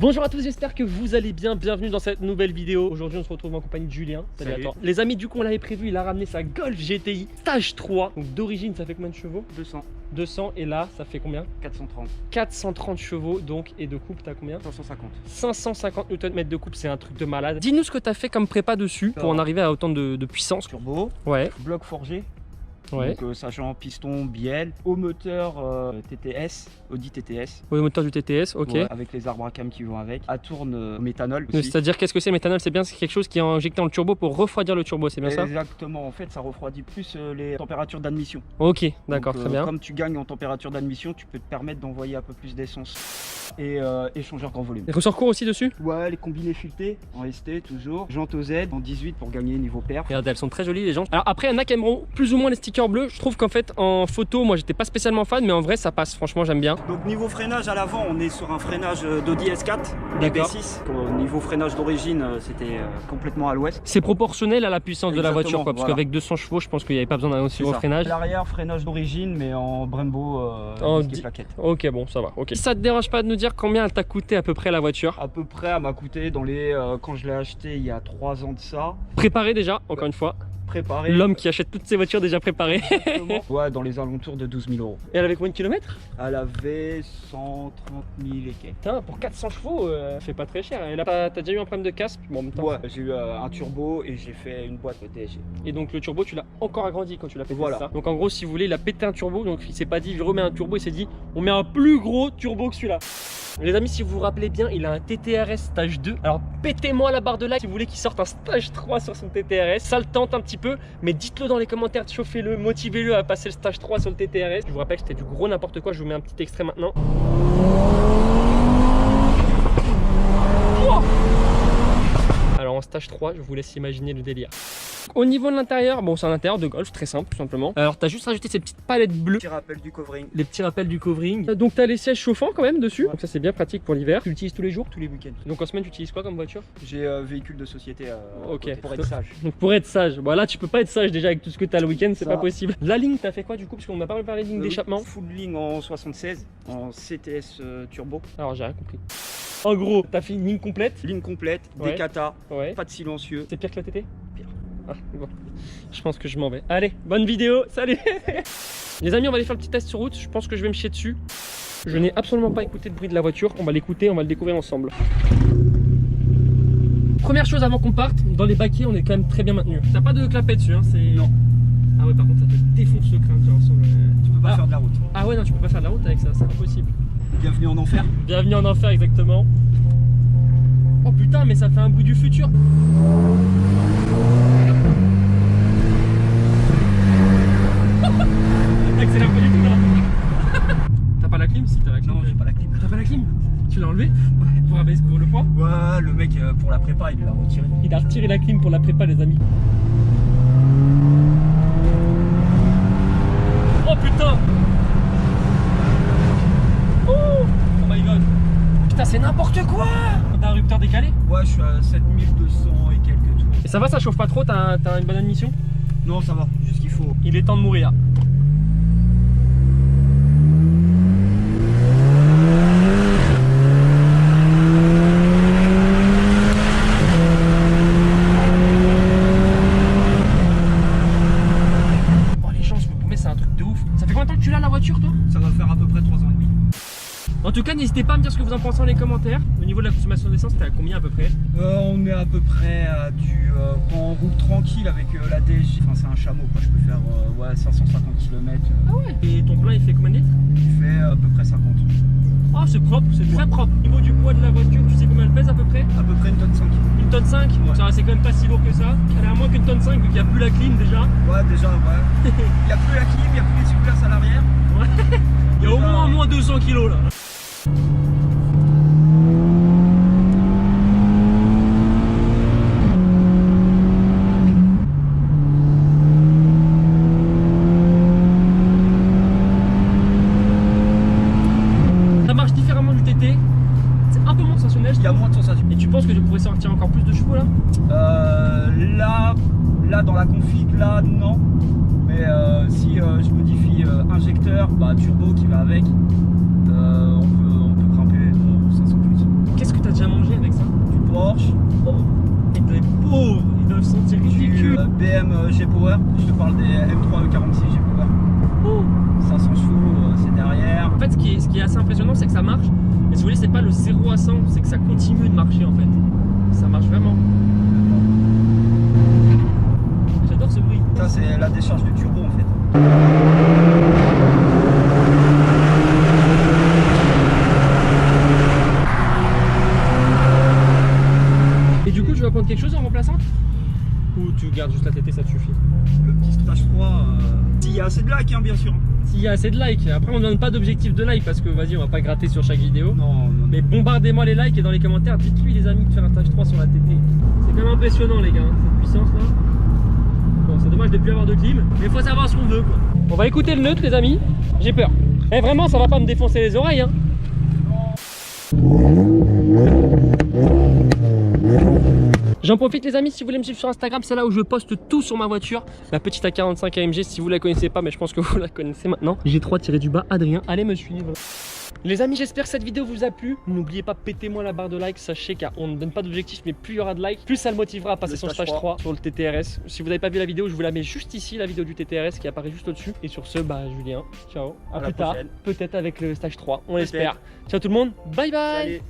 Bonjour à tous, j'espère que vous allez bien, bienvenue dans cette nouvelle vidéo. Aujourd'hui on se retrouve en compagnie de Julien. Salut à toi. Les amis, du coup on l'avait prévu, il a ramené sa Golf GTI Stage 3. Donc d'origine ça fait combien de chevaux? 200 et là ça fait combien? 430 chevaux donc, et de coupe t'as combien? 550 Nm de coupe, c'est un truc de malade. Dis-nous ce que t'as fait comme prépa dessus pour en arriver à autant de puissance. Turbo, Ouais. bloc forgé, Ouais. donc sachant piston biel, au moteur TTS, Audi TTS, Oui, moteur du TTS, ok. ouais, avec les arbres à cam qui vont avec, à tourne au méthanol aussi. C'est-à-dire qu'est-ce que c'est le méthanol? C'est bien, c'est quelque chose qui est injecté dans le turbo pour refroidir le turbo, c'est bien ça? Exactement, en fait ça refroidit plus les températures d'admission. Ok, d'accord, Donc, très bien. Comme tu gagnes en température d'admission, tu peux te permettre d'envoyer un peu plus d'essence et échangeur grand volume. Les ressorts courts aussi dessus? Ouais, les combinés filetés en ST toujours, jantes OZ en 18 pour gagner niveau perf. Regardez, elles sont très jolies les jantes. Alors après, il y en a qui aimeront plus ou moins les stickers bleus. Je trouve qu'en fait, en photo, moi j'étais pas spécialement fan, mais en vrai, ça passe. Franchement, j'aime bien. Donc niveau freinage à l'avant, on est sur un freinage d'Audi S4 DB6. Au niveau freinage d'origine, c'était complètement à l'ouest. C'est proportionnel à la puissance de la Exactement, voiture, quoi. Parce voilà. qu'avec 200 chevaux, je pense qu'il n'y avait pas besoin d'un aussi gros Ça. freinage. L'arrière, freinage d'origine, mais en Brembo En disque et plaquette. Ok, bon, ça va. Ok. Ça te dérange pas de nous dire combien elle t'a coûté à peu près la voiture? À peu près, elle m'a coûté dans les. Quand je l'ai acheté il y a 3 ans de ça, Préparé déjà, encore une fois. préparé. L'homme qui achète toutes ses voitures déjà préparées. Exactement. Ouais, dans les alentours de 12 000 euros. Et elle avait combien de kilomètres? Elle avait 130 000 et quelques. Putain, pour 400 chevaux, fait pas très cher. Et là, t'as déjà eu un problème de casque? Bon, en même temps. Ouais, j'ai eu un turbo et j'ai fait une boîte de DSG. Et donc le turbo, tu l'as encore agrandi quand tu l'as pété. Voilà. Ça. Donc en gros, si vous voulez, il a pété un turbo. Donc il s'est pas dit, je remets un turbo. Il s'est dit, on met un plus gros turbo que celui-là. Les amis, si vous vous rappelez bien, il a un TTRS stage 2. Alors pétez-moi la barre de like si vous voulez qu'il sorte un stage 3 sur son TTRS. Ça le tente un petit peu, mais dites-le dans les commentaires, chauffez-le, motivez-le à passer le stage 3 sur le TTRS. Je vous rappelle que c'était du gros n'importe quoi. Je vous mets un petit extrait maintenant. Oh, alors en stage 3, je vous laisse imaginer le délire. Au niveau de l'intérieur, bon, c'est un intérieur de Golf, très simple, tout simplement. Alors, t'as juste rajouté ces petites palettes bleues, Petit rappel du covering. les petits rappels du covering. Donc, t'as les sièges chauffants quand même dessus. Ouais. Donc, ça, c'est bien pratique pour l'hiver. Tu l'utilises tous les jours. Tous les week-ends. Donc, en semaine, tu utilises quoi comme voiture? J'ai véhicule de société Ok. côté, pour être sage. Donc, pour être sage. Bon, là, tu peux pas être sage déjà avec tout ce que t'as le week-end, c'est Ça. pas possible. La ligne, t'as fait quoi du coup? Parce qu'on m'a pas parlé de ligne d'échappement. Full ligne en 76, en CTS turbo. Alors, j'ai rien compris. En gros, t'as fait une ligne complète. Ligne complète, Ouais. des kata, Ouais. pas de silencieux. C'est pire que la TT? Pire. Ah, bon. Je pense que je m'en vais. Allez, bonne vidéo, salut. Les amis, on va aller faire le petit test sur route. Je pense que je vais me chier dessus. Je n'ai absolument pas écouté le bruit de la voiture. On va l'écouter, on va le découvrir ensemble. Première chose avant qu'on parte, dans les baquets, on est quand même très bien maintenu. T'as pas de clapet dessus, hein? Non. Ah ouais, par contre, ça te défonce le crâne. Tu peux pas faire de la route. Ah ouais, non, tu peux pas faire de la route avec ça, c'est impossible. Bienvenue en enfer. Bienvenue en enfer, exactement. Oh putain, mais ça fait un bruit du futur. Accélère pas du tout là. T'as pas la clim? Si t'as la clim. Non, j'ai pas la clim. T'as pas la clim? Tu l'as enlevé? Pour abaisser pour le poids? Ouais, le mec pour la prépa, il l'a retiré. Il a retiré la clim pour la prépa, les amis. Oh putain! Oh my god! Putain, c'est n'importe quoi! T'as un rupteur décalé? Ouais, je suis à 7200 et quelques tours. Et ça va, ça chauffe pas trop? T'as une bonne admission? Non, ça va, juste qu'il faut. Il est temps de mourir. Oh les gens, je me promets, c'est un truc de ouf. Ça fait combien de temps que tu l'as la voiture toi? Ça va faire à peu près 3 ans et demi. En tout cas, n'hésitez pas à me dire ce que vous en pensez dans les commentaires. Au niveau de la consommation d'essence, t'es à combien à peu près? On est à peu près à du. Quand on roule tranquille avec la DSG, enfin c'est un chameau quoi, je peux faire ouais, 550 km. Ah ouais. Et ton plein il fait combien de litres? Il fait à peu près 50. Ah c'est propre, c'est très propre. Au niveau du poids de la voiture, tu sais combien elle pèse à peu près? À peu près une tonne 5. Une tonne 5. Ouais. Ça c'est quand même pas si lourd que ça. Elle est à moins qu'une tonne 5 vu qu'il n'y a plus la clim déjà. Ouais, déjà, ouais. Il n'y a plus la clim, il n'y a plus les sous-places à l'arrière. Ouais. Il y a au Déjà, moins 200 kilos là. Ça marche différemment du TT. C'est un peu moins sensationnel. Il y a moins de sensations. Et tu penses que je pourrais sortir encore plus de chevaux là? Là, dans la config, là, non. Mais si je modifie injecteur, bah, turbo qui va avec, on peut grimper 500 plus. Qu'est-ce que tu as déjà Porsche. Et les pauvres, ils doivent se sentir ridicules. BM G-Power, je te parle des M3 E46 G-Power. Oh. 500 chevaux, c'est derrière. En fait, ce qui est assez impressionnant, c'est que ça marche. Et si vous voulez, c'est pas le 0 à 100, c'est que ça continue de marcher en fait. Ça marche vraiment. J'adore ce bruit. Ça, c'est la décharge du turbo en fait. Et du coup, tu vas prendre quelque chose en remplaçante? Ou tu gardes juste la TT, ça te suffit? Le petit stage 3, s'il y a assez de likes, hein, bien sûr. S'il y a assez de likes. Après, on ne donne pas d'objectif de like parce que vas-y, on va pas gratter sur chaque vidéo. Non. Mais bombardez-moi les likes et dans les commentaires, dites-lui les amis de faire un stage 3 sur la TT. C'est quand même impressionnant les gars, hein, cette puissance là. Bon, c'est dommage de plus avoir de clim, mais il faut savoir ce qu'on veut quoi. On va écouter le neutre les amis, j'ai peur. Eh vraiment, ça va pas me défoncer les oreilles hein. J'en profite les amis, si vous voulez me suivre sur Instagram, c'est là où je poste tout sur ma voiture. La petite A45 AMG, si vous la connaissez pas, mais je pense que vous la connaissez maintenant. G3-du-bas Adrien, allez me suivre. Les amis, j'espère que cette vidéo vous a plu. N'oubliez pas, pétez-moi la barre de like. Sachez qu'on ne donne pas d'objectif, mais plus il y aura de likes, plus ça le motivera à passer son stage 3 sur le TTRS. Si vous n'avez pas vu la vidéo, je vous la mets juste ici, la vidéo du TTRS qui apparaît juste au-dessus. Et sur ce, bah Julien, ciao, à plus tard. Peut-être avec le stage 3, on l'espère. Ciao tout le monde, bye bye. Salut.